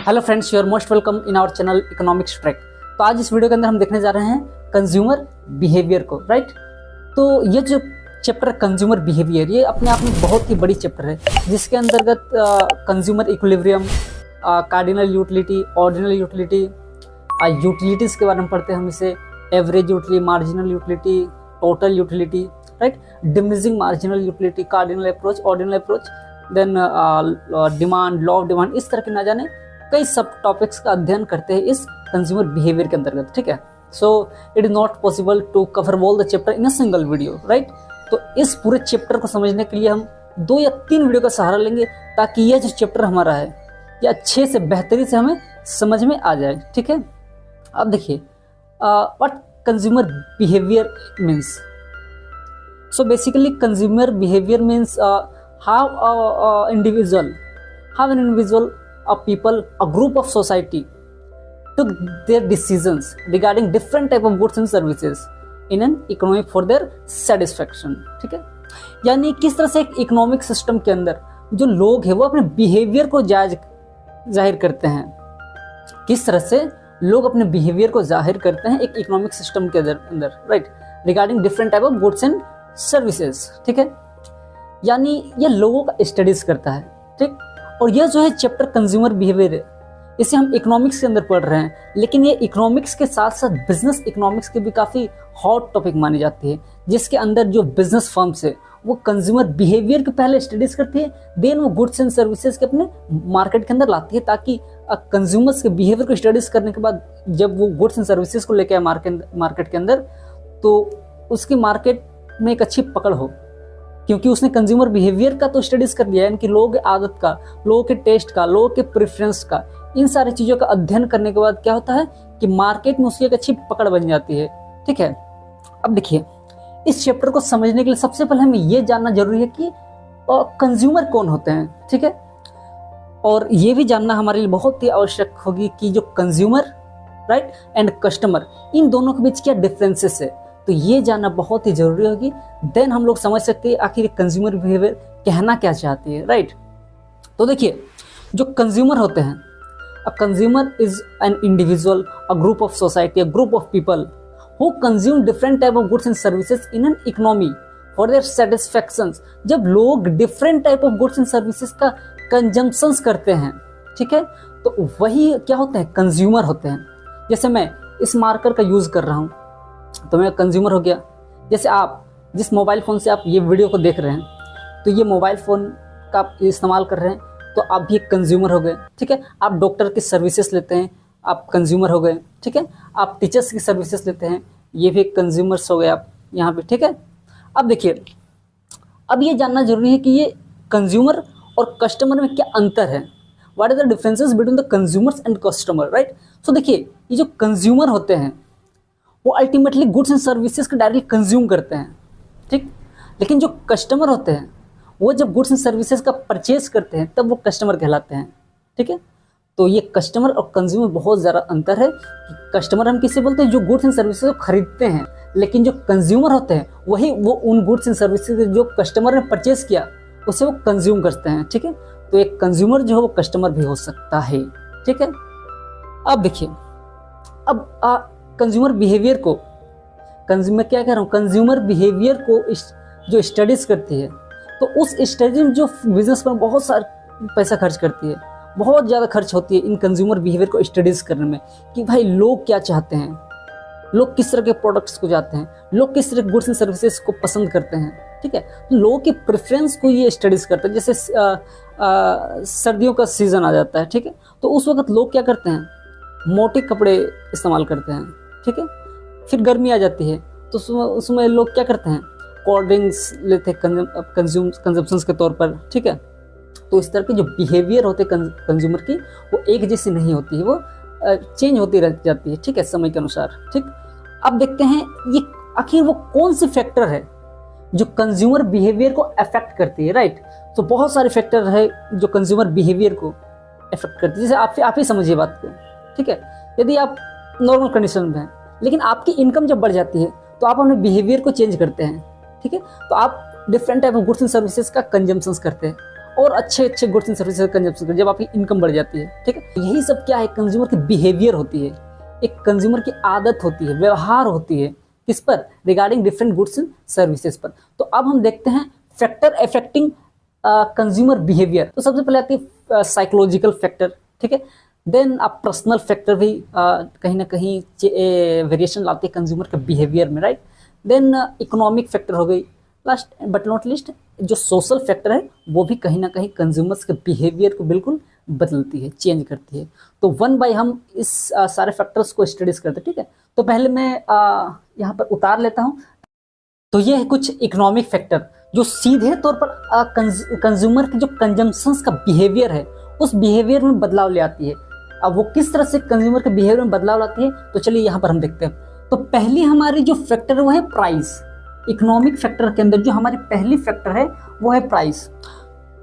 Hello friends, you are most welcome in our channel economics track. तो आज इस video के अंदर हम देखने जा रहे हैं कंज्यूमर बिहेवियर को, राइट। तो ये जो चैप्टर कंज्यूमर बिहेवियर, ये अपने आप में बहुत ही बड़ी चैप्टर है, जिसके अंतर्गत consumer equilibrium, cardinal utility, ordinal utility, utilities के बारे में पढ़ते हैं हम इसे, average utility, marginal utility, total utility, right, diminishing marginal utility, cardinal approach, ordinal approach, then demand, law of demand, इस तरह के ना जाने कई सब टॉपिक्स का अध्ययन करते हैं इस कंज्यूमर बिहेवियर के अंतर्गत, ठीक है। So it is not possible to cover all the chapter in a single video, right. तो इस पूरे चैप्टर को समझने के लिए हम 2 या 3 वीडियो का सहारा लेंगे, ताकि यह जो चैप्टर हमारा है ये अच्छे से बेहतरी से हमें समझ में आ जाए, ठीक है। अब देखिए what consumer behaviour means. So basically consumer behaviour means how an individual, a people, a group of society took their decisions regarding different type of goods and services in an economy for their satisfaction, ठीक है। यानी किस तरह से एक economic system के अंदर जो लोग हैं वो अपने बिहेवियर को जाहिर करते हैं, किस तरह से लोग अपने बिहेवियर को जाहिर करते हैं एक इकोनॉमिक सिस्टम के अंदर, right, regarding different type of goods and services, ठीक है। यानी ये लोगों का स्टडीज करता है, ठीक। और यह जो है चैप्टर कंज्यूमर बिहेवियर है, इसे हम इकोनॉमिक्स के अंदर पढ़ रहे हैं, लेकिन ये इकोनॉमिक्स के साथ साथ बिजनेस इकोनॉमिक्स की भी काफ़ी हॉट टॉपिक मानी जाती है, जिसके अंदर जो बिजनेस फर्म्स है वो कंज्यूमर बिहेवियर के पहले स्टडीज करती है, देन वो गुड्स एंड सर्विसेज के अपने मार्केट के अंदर लाती है, ताकि कंज्यूमर्स के बिहेवियर को स्टडीज करने के बाद जब वो गुड्स एंड सर्विसेज को लेकर आए मार्केट के अंदर, तो उसकी मार्केट में एक अच्छी पकड़ हो, क्योंकि उसने कंज्यूमर बिहेवियर का तो स्टडीज कर लिया है, इनकी लोगों की आदत का, लोगों के टेस्ट का, लोगों के प्रेफरेंस का, इन सारी चीज़ों का अध्ययन करने के बाद क्या होता है कि मार्केट में उसकी एक अच्छी पकड़ बन जाती है, ठीक है। अब देखिए इस चैप्टर को समझने के लिए सबसे पहले हमें ये जानना जरूरी है कि कंज्यूमर कौन होते हैं, ठीक है। और ये भी जानना हमारे लिए बहुत ही आवश्यक होगी कि जो कंज्यूमर, राइट, एंड कस्टमर, इन दोनों के बीच क्या डिफरेंसेस है, तो ये जानना बहुत ही जरूरी होगी। देन हम लोग समझ सकते हैं आखिर कंज्यूमर बिहेवियर कहना क्या चाहती है, राइट। तो देखिए जो कंज्यूमर होते हैं, a consumer is an individual, a group of society, a group of people who consume different type of goods and services in an economy for their satisfaction. जब लोग different type of goods and services का consumptions करते हैं, ठीक है, तो वही क्या होते हैं, कंज्यूमर होते हैं। जैसे मैं इस मार्कर का यूज कर रहा हूँ तो मैं कंज्यूमर हो गया। जैसे आप जिस मोबाइल फ़ोन से आप ये वीडियो को देख रहे हैं, तो ये मोबाइल फ़ोन का आप इस्तेमाल कर रहे हैं, तो आप भी एक कंज्यूमर हो गए, ठीक है। आप डॉक्टर की सर्विसेज लेते हैं, आप कंज्यूमर हो गए, ठीक है। आप टीचर्स की सर्विसेज लेते हैं, ये भी एक कंज्यूमर्स हो गए आप यहाँ पे, ठीक है। अब देखिए, अब ये जानना जरूरी है कि ये कंज्यूमर और कस्टमर में क्या अंतर है, what are the differences between the consumers and customer, right. So देखिए ये जो कंज्यूमर होते हैं वो अल्टीमेटली गुड्स एंड सर्विसेज को डायरेक्टली कंज्यूम करते हैं, ठीक। लेकिन जो कस्टमर होते हैं वो जब गुड्स एंड सर्विसेज का परचेज करते हैं तब वो कस्टमर कहलाते हैं, ठीक है। तो ये कस्टमर और कंज्यूमर बहुत ज़्यादा अंतर है कि कस्टमर हम किसे बोलते हैं, जो गुड्स एंड सर्विसेज को खरीदते हैं, लेकिन जो कंज्यूमर होते हैं वही वो उन गुड्स एंड सर्विसेज जो कस्टमर ने परचेज किया उसे वो कंज्यूम करते हैं, ठीक है। तो एक कंज्यूमर जो है वो कस्टमर भी हो सकता है, ठीक है। अब देखिए, अब कंज्यूमर बिहेवियर को, कंज्यूमर क्या कह रहा हूँ, कंज्यूमर बिहेवियर को जो स्टडीज़ करती है, तो उस स्टडी में जो बिजनेस पर बहुत सारा पैसा खर्च करती है, बहुत ज़्यादा खर्च होती है इन कंज्यूमर बिहेवियर को स्टडीज़ करने में, कि भाई लोग क्या चाहते हैं, लोग किस तरह के प्रोडक्ट्स को चाहते हैं, लोग किस तरह के गुड्स एंड सर्विसेज को पसंद करते हैं, ठीक है। तो लोगों की प्रेफरेंस को ये स्टडीज़ करते हैं। जैसे सर्दियों का सीज़न आ जाता है, ठीक है, तो उस वक्त लोग क्या करते हैं, मोटे कपड़े इस्तेमाल करते हैं, ठीक है। फिर गर्मी आ जाती है तो उसमें लोग क्या करते हैं, कोल्ड ड्रिंक्स लेते हैं कंजम्पशंस के तौर पर, ठीक है। तो इस तरह के जो बिहेवियर होते हैं कंज्यूमर की वो एक जैसी नहीं होती है, वो चेंज होती रह जाती है, ठीक है, समय के अनुसार, ठीक। अब देखते हैं ये आखिर वो कौन सी फैक्टर है जो कंज्यूमर बिहेवियर को अफेक्ट करती है, राइट। तो बहुत सारे फैक्टर है जो कंज्यूमर बिहेवियर को अफेक्ट करती है। जैसे आप ही समझिए बात को, ठीक है। यदि आप नॉर्मल कंडीशन में हैं, लेकिन आपकी इनकम जब बढ़ जाती है तो आप अपने बिहेवियर को चेंज करते हैं, ठीक है। तो आप different type of goods and services का कंजम्पशंस करते हैं, और अच्छे अच्छे गुड्स एंड सर्विसेज कंजम्पशन करें जब आपकी इनकम बढ़ जाती है। ठीक है, यही सब क्या है, कंज्यूमर की बिहेवियर होती है, एक कंज्यूमर की आदत होती है, व्यवहार होती है, किस पर, regarding different goods and services पर। तो अब हम देखते हैं फैक्टर अफेक्टिंग कंज्यूमर बिहेवियर। तो सबसे पहले आती है साइकोलॉजिकल फैक्टर, ठीक है, देन आप पर्सनल फैक्टर भी कहीं ना कहीं वेरिएशन लाते हैं कंज्यूमर के बिहेवियर में, राइट। देन इकोनॉमिक फैक्टर हो गई, लास्ट बट नॉट लिस्ट जो सोशल फैक्टर है वो भी कहीं ना कहीं कंज्यूमर्स के बिहेवियर को बिल्कुल बदलती है, चेंज करती है। तो वन बाय हम इस सारे फैक्टर्स को स्टडीज करते हैं। ठीक है, तो पहले मैं यहाँ पर उतार लेता हूँ। तो ये है कुछ इकोनॉमिक फैक्टर जो सीधे तौर पर कंज्यूमर के जो कंजम्पशंस का बिहेवियर है उस बिहेवियर में बदलाव ले आती है। अब वो किस तरह से कंज्यूमर के बिहेवियर में बदलाव लाती है, तो चलिए यहाँ पर हम देखते हैं। तो पहली हमारी जो फैक्टर है वो है प्राइस। इकोनॉमिक फैक्टर के अंदर जो हमारी पहली फैक्टर है वो है प्राइस।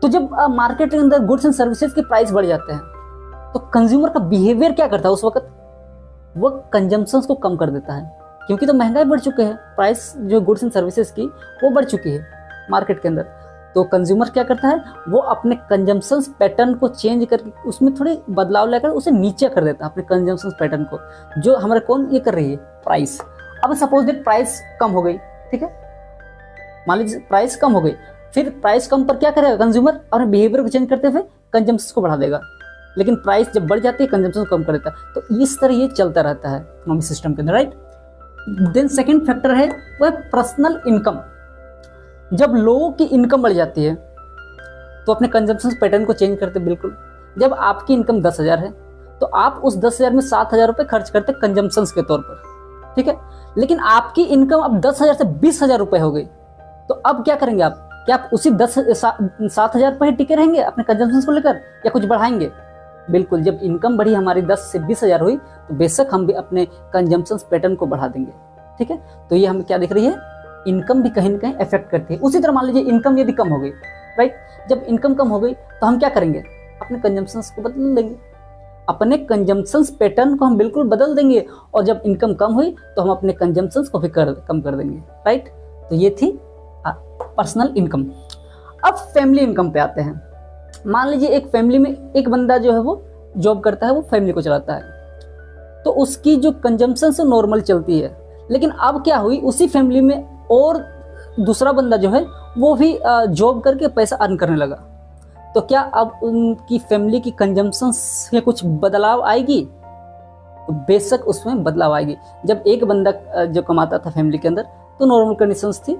तो जब मार्केट के अंदर गुड्स एंड सर्विसेज के प्राइस बढ़ जाते हैं तो कंज्यूमर का बिहेवियर क्या करता है उस वक्त, वो कंजम्पशंस को कम कर देता है, क्योंकि तो महंगाई बढ़ चुके हैं, प्राइस जो गुड्स एंड सर्विसेज की वो बढ़ चुकी है मार्केट के अंदर। तो कंज्यूमर क्या करता है, वो अपने कंजम्पशंस पैटर्न को चेंज करके उसमें थोड़ी बदलाव लेकर उसे नीचे कर देता है, अपने कंजम्पशंस पैटर्न को, जो हमारे कौन ये कर रही है, प्राइस। अब सपोज दैट प्राइस कम हो गई, ठीक है, मान लीजिए प्राइस कम हो गई, फिर प्राइस कम पर क्या करेगा कंज्यूमर, अपने बिहेवियर को चेंज करते हुए कंजम्पशंस को बढ़ा देगा। लेकिन प्राइस जब बढ़ जाती है कंजम्पशन कम कर देता है। तो इस तरह ये चलता रहता है इकोनॉमिक सिस्टम के अंदर, राइट। देन सेकंड फैक्टर है वो है पर्सनल इनकम। जब लोगों की इनकम बढ़ जाती है तो अपने कंजम्पशन पैटर्न को चेंज करते बिल्कुल। जब आपकी इनकम 10,000 है तो आप उस 10,000 में 7,000 रुपये खर्च करते कंजम्पशन के तौर पर, ठीक है। लेकिन आपकी इनकम अब 10,000 से 20,000 रुपये हो गई, तो अब क्या करेंगे आप, क्या आप उसी 7,000 पर ही टिके रहेंगे अपने कंजम्पशन को लेकर या कुछ बढ़ाएंगे? बिल्कुल, जब इनकम बढ़ी हमारी 10 से 20,000 हुई तो बेशक हम भी अपने कंजम्पशन पैटर्न को बढ़ा देंगे, ठीक है। तो ये हमें क्या दिख रही है, इनकम भी कहीं ना कहीं इफेक्ट करती है। उसी तरह मान लीजिए इनकम यदि कम हो गई, राइट, जब इनकम कम हो गई तो हम क्या करेंगे, अपने कंजम्पशन को बदल देंगे, अपने कंजम्पशन पैटर्न को हम बिल्कुल बदल देंगे। और जब इनकम कम हुई तो हम अपने कंजम्पशन को भी कम कर देंगे, राइट। तो ये थी पर्सनल इनकम। अब फैमिली इनकम पे आते हैं। मान लीजिए एक फैमिली में एक बंदा जो है वो जॉब करता है, वो फैमिली को चलाता है, तो उसकी जो कंजम्पशन से नॉर्मल चलती है। लेकिन अब क्या हुई, उसी फैमिली में और दूसरा बंदा जो है वो भी जॉब करके पैसा अर्न करने लगा, तो क्या अब उनकी फैमिली की कंजम्पशन से कुछ बदलाव आएगी? तो बेशक उसमें बदलाव आएगी। जब एक बंदा जो कमाता था फैमिली के अंदर तो नॉर्मल कंडीशंस थी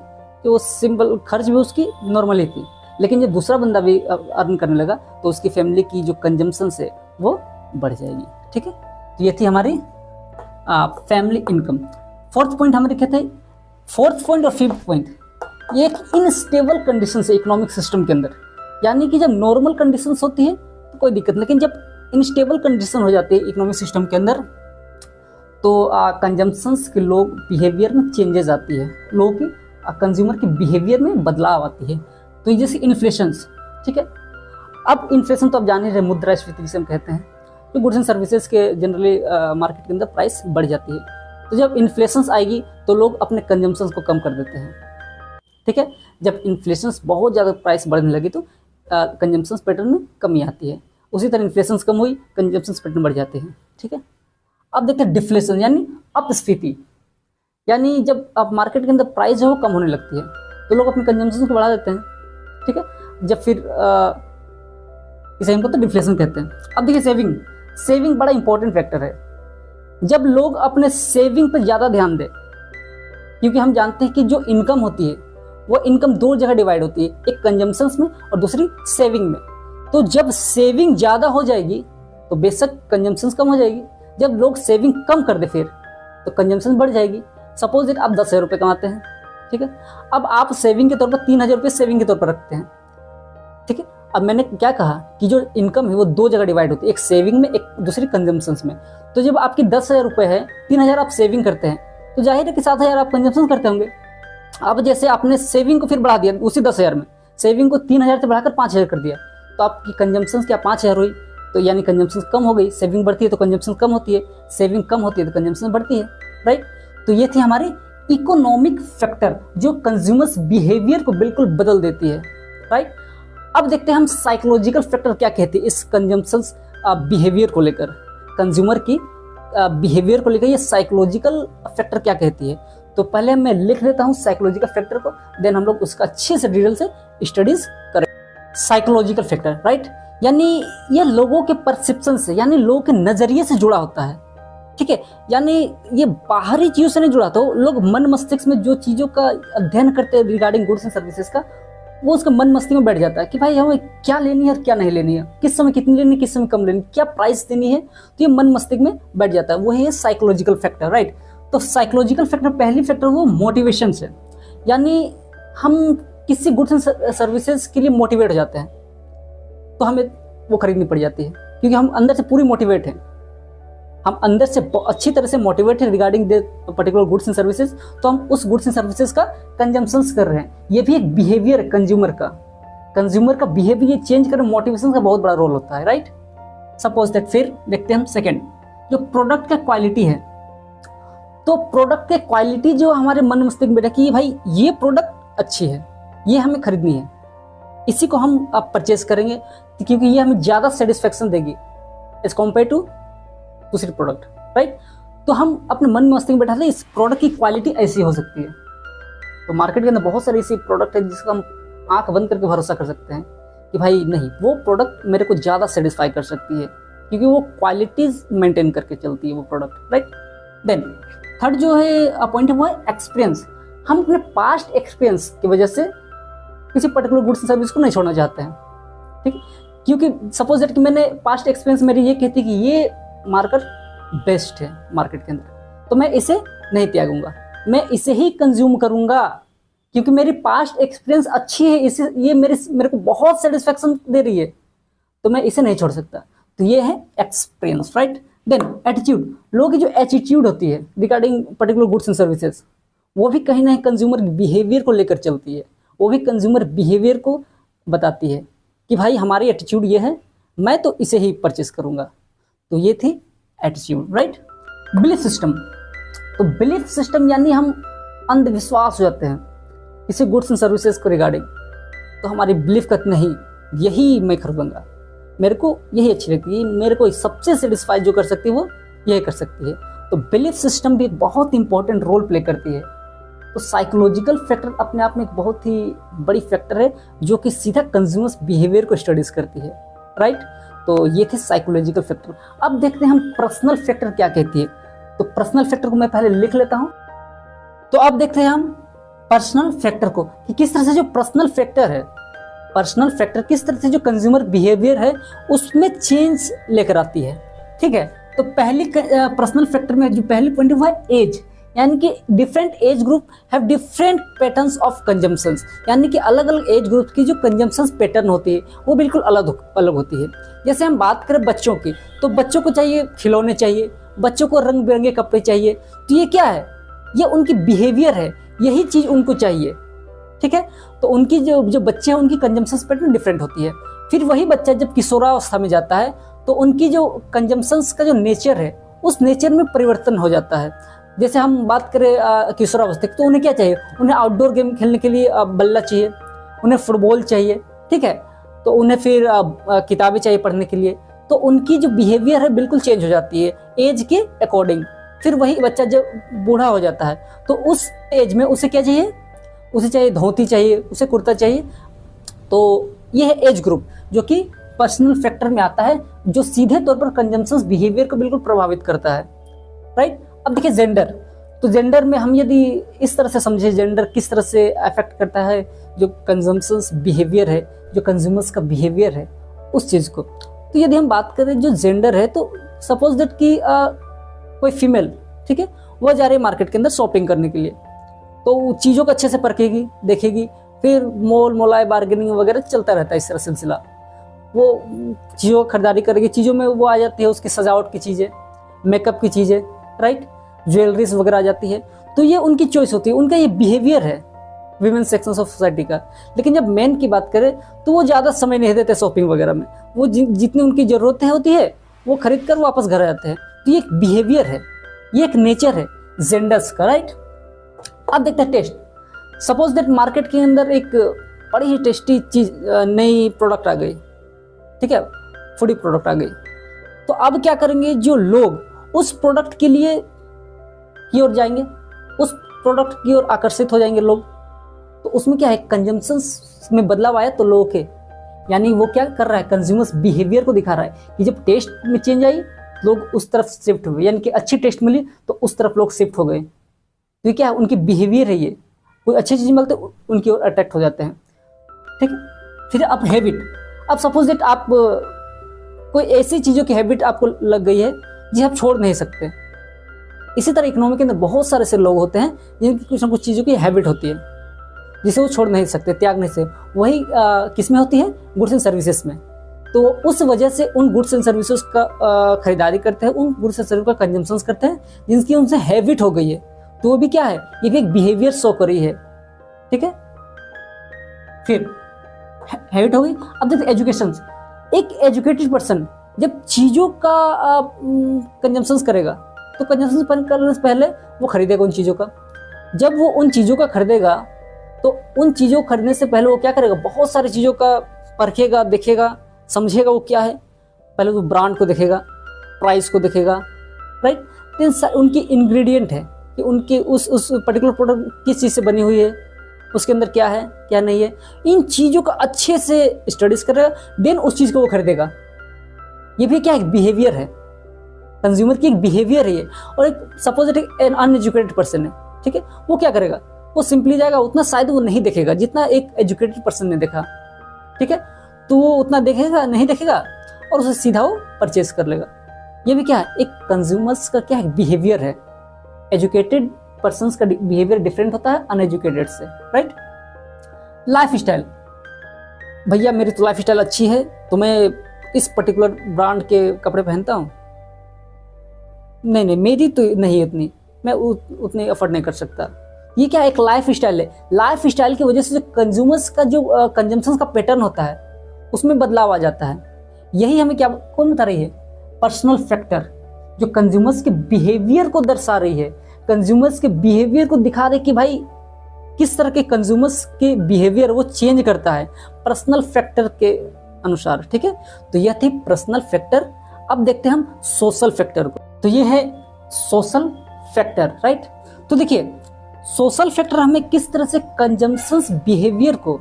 कि वो सिंपल खर्च भी उसकी नॉर्मल ही थी। लेकिन जब दूसरा बंदा भी अर्न करने लगा तो उसकी फैमिली की जो कंजम्पशन है वो बढ़ जाएगी, ठीक है। तो ये थी हमारी फैमिली इनकम। फोर्थ पॉइंट हमें कहते हैं, फोर्थ पॉइंट और फिफ्थ पॉइंट, ये एक इनस्टेबल कंडीशन है इकोनॉमिक सिस्टम के अंदर। यानी कि जब नॉर्मल कंडीशन होती है तो कोई दिक्कत नहीं, लेकिन जब इनस्टेबल कंडीशन हो जाती है इकोनॉमिक सिस्टम के अंदर तो कंजम्पशंस के लोग बिहेवियर में चेंजेस आती है, लोगों की कंज्यूमर की बिहेवियर में बदलाव आती है। तो जैसे इन्फ्लेशन, ठीक है। अब इन्फ्लेशन तो आप जान ही रहे, मुद्रास्फीति जिसे हम कहते हैं, तो गुड्स एंड सर्विसेज के जनरली मार्केट के अंदर प्राइस बढ़ जाती है। तो जब इन्फ्लेशन आएगी तो लोग अपने कंजम्पशन को कम कर देते हैं, ठीक है। जब इन्फ्लेशन बहुत ज़्यादा प्राइस बढ़ने लगी तो कंजम्पशन पैटर्न में कमी आती है। उसी तरह इन्फ्लेशन कम हुई, कंजम्पशन पैटर्न बढ़ जाते हैं, ठीक है। अब देखते हैं डिफ्लेशन यानी अपस्फीति। यानी जब अब मार्केट के अंदर प्राइस जो है वो कम होने लगती है तो लोग अपने कंजम्पशन को बढ़ा देते हैं, ठीक है। जब फिर इसे हमको तो डिफ्लेशन कहते हैं। अब देखिए सेविंग बड़ा इंपॉर्टेंट फैक्टर है। जब लोग अपने सेविंग पर ज़्यादा ध्यान दें, क्योंकि हम जानते हैं कि जो इनकम होती है वो इनकम दो जगह डिवाइड होती है, एक कंजम्पशंस में और दूसरी सेविंग में। तो जब सेविंग ज़्यादा हो जाएगी तो बेशक कंजम्पशंस कम हो जाएगी। जब लोग सेविंग कम कर दे फिर तो कंजम्पशन बढ़ जाएगी। सपोज दैट आप 10,000 रुपये कमाते हैं, ठीक है। अब आप सेविंग के तौर पर 3,000 रुपये सेविंग के तौर पर रखते हैं, ठीक है। अब मैंने क्या कहा कि जो इनकम है वो दो जगह डिवाइड होती है, एक सेविंग में, एक दूसरी कंजम्पशंस में। तो जब आपकी 10,000 रुपये है, 3,000 आप सेविंग करते हैं तो जाहिर है कि 7,000 आप कंजम्पशन करते होंगे। अब जैसे आपने सेविंग को फिर बढ़ा दिया, उसी 10,000 में सेविंग को 3,000 से बढ़ाकर 5,000 कर दिया, तो आपकी कंजम्पशन क्या 5,000 हुई, तो यानी कंजम्पशन कम हो गई। सेविंग बढ़ती है तो कंजम्पशन कम होती है, सेविंग कम होती है तो कंजम्पशन बढ़ती है, राइट। तो ये थी हमारी इकोनॉमिक फैक्टर जो कंज्यूमर्स बिहेवियर को बिल्कुल बदल देती है, राइट। अब देखते हैं हम साइकोलॉजिकल फैक्टर क्या कहते हैं इस कंजम्पशन बिहेवियर को लेकर, कंज्यूमर की बिहेवियर को लेकर ये साइकोलॉजिकल फैक्टर क्या कहती है। तो पहले मैं लिख देता हूँ साइकोलॉजिकल फैक्टर को, देन हम लोग उसका अच्छे से डिटेल से स्टडीज करें। साइकोलॉजिकल फैक्टर, राइट, यानी ये लोगों के परसेप्शन से, यानी लोगों के नजरिए से जुड़ा होता है, ठीक है। यानी ये बाहरी चीजों से नहीं जुड़ा, तो लोग मन मस्तिष्क में जो चीजों का अध्ययन करते हैं रिगार्डिंग गुड्स एंड सर्विसेज का, वो उसका मन मस्तिष्क में बैठ जाता है कि भाई हमें क्या लेनी है और क्या नहीं लेनी है, किस समय कितनी लेनी है, किस समय कम लेनी है, क्या प्राइस देनी है, तो ये मन मस्तिष्क में बैठ जाता है। वो है साइकोलॉजिकल फैक्टर, राइट। तो साइकोलॉजिकल फैक्टर, पहली फैक्टर वो मोटिवेशन से, यानी हम किसी गुड्स एंड सर्विसेज के लिए मोटिवेट हो जाते हैं तो हमें वो खरीदनी पड़ जाती है, क्योंकि हम अंदर से पूरी मोटिवेट हैं, हम अंदर से अच्छी तरह से मोटिवेट है regarding the particular goods and services, तो हम उस गुड्स एंड सर्विसेज का कंजम्पशन कर रहे हैं। ये भी एक बिहेवियर है कंज्यूमर का बिहेवियर चेंज करने मोटिवेशन का बहुत बड़ा रोल होता है, राइट। सपोज दैट, फिर देखते हैं हम सेकेंड, जो प्रोडक्ट का क्वालिटी है। तो प्रोडक्ट के क्वालिटी जो हमारे मन मस्तिष्क में बैठा कि भाई ये प्रोडक्ट अच्छी है, ये हमें खरीदनी है, इसी को हम अब परचेज करेंगे क्योंकि ये हमें ज़्यादा सेटिस्फेक्शन देगी एज कम्पेयर टू दूसरी प्रोडक्ट, राइट। तो हम अपने मन में मस्तिष्क में बैठा इस प्रोडक्ट की क्वालिटी ऐसी हो सकती है। तो मार्केट के अंदर बहुत सारे ऐसी प्रोडक्ट है जिसका हम आंख बंद करके भरोसा कर सकते हैं कि भाई नहीं, वो प्रोडक्ट मेरे को ज़्यादा सेटिस्फाई कर सकती है क्योंकि वो क्वालिटीज मेंटेन करके चलती है वो प्रोडक्ट, राइट। देन थर्ड जो है पॉइंट है वो है एक्सपीरियंस। हम अपने पास्ट एक्सपीरियंस की वजह से किसी पर्टिकुलर गुड्स एंड सर्विस को नहीं छोड़ना चाहते हैं, ठीक, क्योंकि सपोज दैट कि मैंने पास्ट एक्सपीरियंस मेरी ये कहती कि ये मार्केट बेस्ट है मार्केट के अंदर, तो मैं इसे नहीं त्यागूंगा, मैं इसे ही कंज्यूम करूंगा क्योंकि मेरी पास्ट एक्सपीरियंस अच्छी है, इसे ये मेरे को बहुत सेटिस्फेक्शन दे रही है, तो मैं इसे नहीं छोड़ सकता। तो ये है एक्सपीरियंस, राइट। देन एटीट्यूड, लोगों की जो एटीट्यूड होती है regarding particular goods and services, वो भी कहीं ना कहीं कंज्यूमर बिहेवियर को लेकर चलती है, वो भी कंज्यूमर बिहेवियर को बताती है कि भाई हमारी एटीट्यूड ये है, मैं तो इसे ही परचेस करूंगा। तो ये थी एटीट्यूड, राइट। बिलीफ सिस्टम, तो बिलीफ सिस्टम यानी हम अंधविश्वास हो जाते हैं किसी गुड्स एंड सर्विसेज को रिगार्डिंग, तो हमारी बिलीफ करते नहीं यही मैं खरीदूंगा, मेरे को यही अच्छी लगती है, मेरे को सबसे सेटिस्फाई जो कर सकती है वो यही कर सकती है। तो बिलीफ सिस्टम भी बहुत इंपॉर्टेंट रोल प्ले करती है। तो साइकोलॉजिकल फैक्टर अपने आप में एक बहुत ही बड़ी फैक्टर है जो कि सीधा कंज्यूमर्स बिहेवियर को स्टडीज करती है, राइट। तो ये थे साइकोलॉजिकल फैक्टर। अब देखते हैं हम पर्सनल फैक्टर क्या कहती है। तो पर्सनल फैक्टर को मैं पहले लिख लेता हूं। तो अब देखते हैं हम पर्सनल फैक्टर को कि किस तरह से जो पर्सनल फैक्टर है, पर्सनल फैक्टर किस तरह से जो कंज्यूमर बिहेवियर है उसमें चेंज लेकर आती है, ठीक है। तो पहली पर्सनल फैक्टर में जो पहली पॉइंट है एज, यानी कि different age group have different patterns of consumptions, यानी कि अलग अलग एज ग्रुप की जो कंजम्पशंस पैटर्न होती है वो बिल्कुल अलग होती है। जैसे हम बात करें बच्चों की, तो बच्चों को चाहिए खिलौने चाहिए, बच्चों को रंग बिरंगे कपड़े चाहिए, तो ये क्या है, ये उनकी बिहेवियर है, यही चीज़ उनको चाहिए, ठीक है। तो उनकी जो बच्चे हैं उनकी कंजम्पशंस पैटर्न डिफरेंट होती है। फिर वही बच्चा जब किशोरावस्था में जाता है तो उनकी जो कंजम्पशंस का जो नेचर है उस नेचर में परिवर्तन हो जाता है। जैसे हम बात करें किशोरावस्था की, तो उन्हें क्या चाहिए, उन्हें आउटडोर गेम खेलने के लिए बल्ला चाहिए, उन्हें फुटबॉल चाहिए, ठीक है, तो उन्हें फिर किताबें चाहिए पढ़ने के लिए। तो उनकी जो बिहेवियर है बिल्कुल चेंज हो जाती है एज के अकॉर्डिंग। फिर वही बच्चा जब बूढ़ा हो जाता है तो उस एज में उसे क्या चाहिए, उसे चाहिए धोती चाहिए, उसे कुर्ता चाहिए। तो ये है एज ग्रुप जो कि पर्सनल फैक्टर में आता है, जो सीधे तौर पर कंजम्पशन बिहेवियर को बिल्कुल प्रभावित करता है, राइट। अब देखिए जेंडर, तो जेंडर में हम यदि इस तरह से समझे जेंडर किस तरह से अफेक्ट करता है जो कंजम्पशन बिहेवियर है, जो कंज्यूमर्स का बिहेवियर है उस चीज़ को। तो यदि हम बात करें जो जेंडर है, तो सपोज दैट कि कोई फीमेल, ठीक है, वह जा रही है मार्केट के अंदर शॉपिंग करने के लिए, तो चीज़ों को अच्छे से परखेगी, देखेगी, फिर मोल मोलाय बार्गेनिंग वगैरह चलता रहता है इस तरह सिलसिला। वो चीज़ों की खरीदारी करेगी, चीज़ों में वो आ जाती है उसकी सजावट की चीज़ें, मेकअप की चीज़ें, राइट, ज्वेलरीज वगैरह आ जाती है। तो ये उनकी चॉइस होती है, उनका ये बिहेवियर है विमेन सेक्शंस ऑफ सोसाइटी का। लेकिन जब मेन की बात करें तो वो ज़्यादा समय नहीं देते शॉपिंग वगैरह में, वो जितनी उनकी ज़रूरतें होती है वो खरीद कर वापस घर आ जाते हैं। तो ये एक बिहेवियर है, ये एक नेचर है जेंडर्स का, राइट। अब देखते हैं टेस्ट। सपोज दैट मार्केट के अंदर एक बड़ी ही टेस्टी चीज नई प्रोडक्ट आ गई, ठीक है, फूडी प्रोडक्ट आ गई, तो अब क्या करेंगे, जो लोग उस प्रोडक्ट के लिए की ओर जाएंगे, उस प्रोडक्ट की ओर आकर्षित हो जाएंगे लोग। तो उसमें क्या है, कंजम्पशन में बदलाव आया तो लोगों के, यानी वो क्या कर रहा है, कंज्यूमर्स बिहेवियर को दिखा रहा है कि जब टेस्ट में चेंज आई लोग उस तरफ शिफ्ट हुए, यानी कि अच्छी टेस्ट मिली तो उस तरफ लोग शिफ्ट हो गए। तो क्या है, उनकी बिहेवियर है ये, कोई अच्छी चीज मिलते उनकी ओर अट्रैक्ट हो जाते हैं, ठीक है। फिर अब हैबिट, अब सपोज दैट आप कोई ऐसी चीजों की हैबिट आपको लग गई है जिसे आप छोड़ नहीं सकते। इसी तरह इकोनॉमी के अंदर बहुत सारे ऐसे लोग होते हैं जिनकी कुछ ना कुछ चीजों की हैबिट होती है जिसे वो छोड़ नहीं सकते, त्याग नहीं सकते। वही किस में होती है, गुड्स एंड सर्विसेज में। तो उस वजह से उन गुड्स एंड सर्विसेज का खरीदारी करते हैं, उन गुड्स एंड सर्विस का कंजम्पशन करते हैं जिनकी उनसे हैबिट हो गई है। तो वो भी क्या है, ये भी एक बिहेवियर शो कर रही है, ठीक है। फिर हैबिट हो गई। अब देखिए एजुकेशन, एक एजुकेटेड पर्सन जब चीजों का कंजम्पशन करेगा तो कंजम्पशन करने से पहले वो खरीदेगा उन चीजों का। जब वो उन चीजों का खरीदेगा तो उन चीजों को खरीदने से पहले वो क्या करेगा, बहुत सारी चीजों का परखेगा, देखेगा, समझेगा वो क्या है। पहले वो ब्रांड को देखेगा, प्राइस को देखेगा, राइट। फिर उनकी इंग्रेडिएंट है कि उनके उस पर्टिकुलर प्रोडक्ट किस चीज़ से बनी हुई है, उसके अंदर क्या है क्या नहीं है, इन चीज़ों का अच्छे से स्टडीज करेगा, देन उस चीज़ को वो खरीदेगा। ये भी क्या है, बिहेवियर है, कंज्यूमर की एक बिहेवियर है ये। और एक सपोज एक अनएजुकेटेड पर्सन है, ठीक है, वो क्या करेगा, वो सिंपली जाएगा, उतना शायद वो नहीं देखेगा जितना एक एजुकेटेड पर्सन ने देखा, ठीक है। तो वो उतना देखेगा नहीं देखेगा और उसे सीधा वो परचेज कर लेगा। ये भी क्या है, एक कंज्यूमर्स का क्या है, बिहेवियर है। एजुकेटेड पर्सन्स का बिहेवियर डिफरेंट होता है अनएजुकेटेड से, राइट। लाइफ स्टाइल, भैया मेरी तो लाइफ स्टाइल अच्छी है तो मैं इस पर्टिकुलर ब्रांड के कपड़े पहनता हूँ, नहीं मेरी तो नहीं उतनी, मैं उतनी अफोर्ड नहीं कर सकता। ये क्या एक लाइफ स्टाइल है। लाइफ स्टाइल की वजह से जो कंज्यूमर्स का जो कंजम्पशन का पैटर्न होता है उसमें बदलाव आ जाता है। यही हमें क्या कौन बता रही है, पर्सनल फैक्टर, जो कंज्यूमर्स के बिहेवियर को दर्शा रही है, कंज्यूमर्स के बिहेवियर को दिखा रही कि भाई किस तरह के कंज्यूमर्स के बिहेवियर वो चेंज करता है पर्सनल फैक्टर के अनुसार, ठीक है। तो यह थी पर्सनल फैक्टर। अब देखते हैं हम सोशल फैक्टर को। तो ये है सोशल फैक्टर, राइट। तो देखिए सोशल फैक्टर हमें किस तरह से कंजम्पशन बिहेवियर को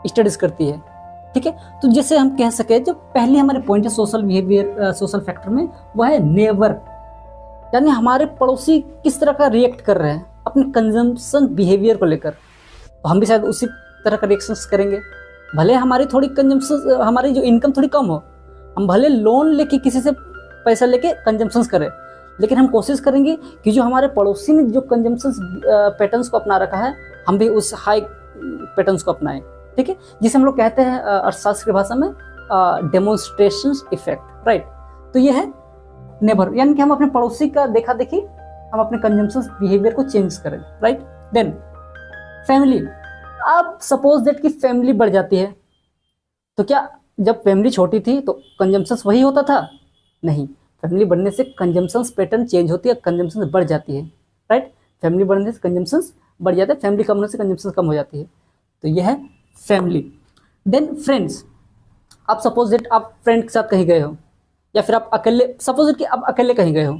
स्टडीज करती है, ठीक है। तो जैसे हम कह सके जो पहले हमारे पॉइंट है सोशल बिहेवियर, सोशल फैक्टर में, वह है नेबर, यानी हमारे पड़ोसी किस तरह का रिएक्ट कर रहे हैं अपने कंजम्पशन बिहेवियर को लेकर। तो हम भी शायद उसी तरह का रिएक्शंस करेंगे। भले हमारी थोड़ी कंजम्पशन, हमारी जो इनकम थोड़ी कम हो, हम भले लोन लेके किसी से पैसा लेके कंजम्पशन करें, लेकिन हम कोशिश करेंगे कि जो हमारे पड़ोसी ने जो कंजम्पशन पैटर्न्स को अपना रखा है हम भी उस हाई पैटर्न्स को अपनाएं, ठीक है। जिसे हम लोग कहते हैं अर्थशास्त्र की भाषा में डेमोन्स्ट्रेशन इफेक्ट, राइट। तो ये है नेबर, यानी कि हम अपने पड़ोसी का देखा देखी हम अपने कंजम्पशन बिहेवियर को चेंज करें, राइट। देन फैमिली, अब सपोज दैट कि फैमिली बढ़ जाती है, तो क्या जब फैमिली छोटी थी तो कंजम्पशन वही होता था? नहीं, फैमिली बढ़ने से कंजम्पशन पैटर्न चेंज होती है, कंजम्पशन बढ़ जाती है, राइट। फैमिली बढ़ने से कंजम्पशन बढ़ जाता है, फैमिली कम होने से कंजम्पशन कम हो जाती है। तो यह है फैमिली। देन फ्रेंड्स, आप सपोज दैट आप फ्रेंड के साथ कहीं गए हो या फिर आप अकेले, सपोज दैट कि आप अकेले कहीं गए हो,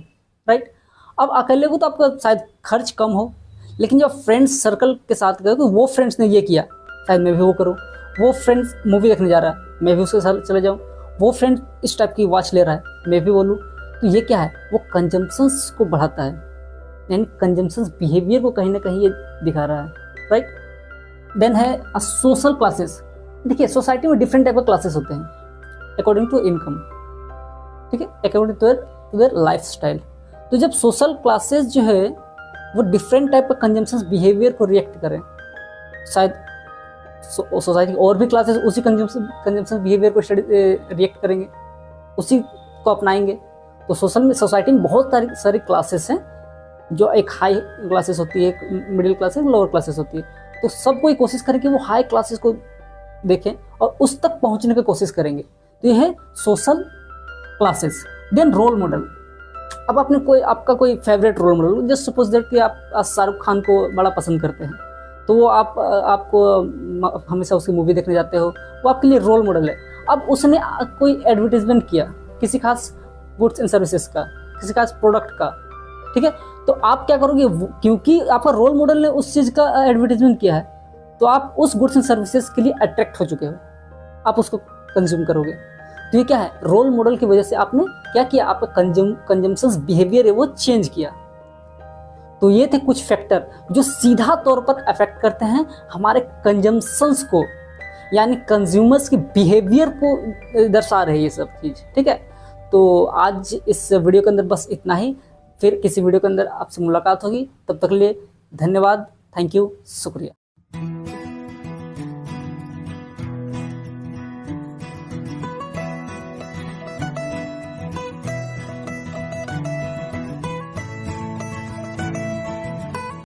राइट। अब अकेले को तो आपका शायद खर्च कम हो, लेकिन जब फ्रेंड्स सर्कल के साथ गए तो वो फ्रेंड्स ने ये किया, शायद मैं भी वो करूँ। वो फ्रेंड्स मूवी देखने जा रहा है, मैं भी उसके साथ चले जाऊँ। वो फ्रेंड इस टाइप की वॉच ले रहा है, मैं भी बोलूँ। तो ये क्या है, वो कंजम्पशंस को बढ़ाता है, यानी कंजम्पशंस बिहेवियर को कहीं ना कहीं ये दिखा रहा है, राइट। देन है सोशल क्लासेस। देखिए सोसाइटी में डिफरेंट टाइप के क्लासेस होते हैं अकॉर्डिंग टू इनकम, ठीक है, according to their life style. तो जब सोशल क्लासेस जो है वो डिफरेंट टाइप का कंजम्पशंस बिहेवियर को रिएक्ट करें, शायद सोसाइटी और भी क्लासेस उसी कंजम्पशन बिहेवियर को रिएक्ट करेंगे, उसी को अपनाएंगे। तो सोसाइटी में बहुत सारी क्लासेस हैं, जो एक हाई क्लासेस होती है, एक मिडिल क्लासेस, लोअर क्लासेस होती है। तो सब कोई कोशिश करें कि वो हाई क्लासेस को देखें और उस तक पहुंचने की कोशिश करेंगे। तो ये है social classes. Then role model, अब आपने आपका कोई favourite role model, just suppose that कि आप शाहरुख खान को बड़ा पसंद करते हैं, तो वो आपको हमेशा उसकी मूवी देखने जाते हो, वो आपके लिए रोल मॉडल है। अब उसने कोई एडवर्टीजमेंट किया किसी खास गुड्स एंड सर्विसेज का, किसी खास प्रोडक्ट का, ठीक है, तो आप क्या करोगे, क्योंकि आपका रोल मॉडल ने उस चीज़ का एडवर्टीजमेंट किया है, तो आप उस गुड्स एंड सर्विसेज के लिए अट्रैक्ट हो चुके हो, आप उसको कंज्यूम करोगे। तो ये क्या है, रोल मॉडल की वजह से आपने क्या किया, आपका कंजम्पशन बिहेवियर है वो चेंज किया। तो ये थे कुछ फैक्टर जो सीधा तौर पर अफेक्ट करते हैं हमारे कंजम्पशंस को, यानी कंज्यूमर्स के बिहेवियर को दर्शा रही है ये सब चीज़, ठीक है। तो आज इस वीडियो के अंदर बस इतना ही, फिर किसी वीडियो के अंदर आपसे मुलाकात होगी, तब तक के लिए धन्यवाद, थैंक यू, शुक्रिया।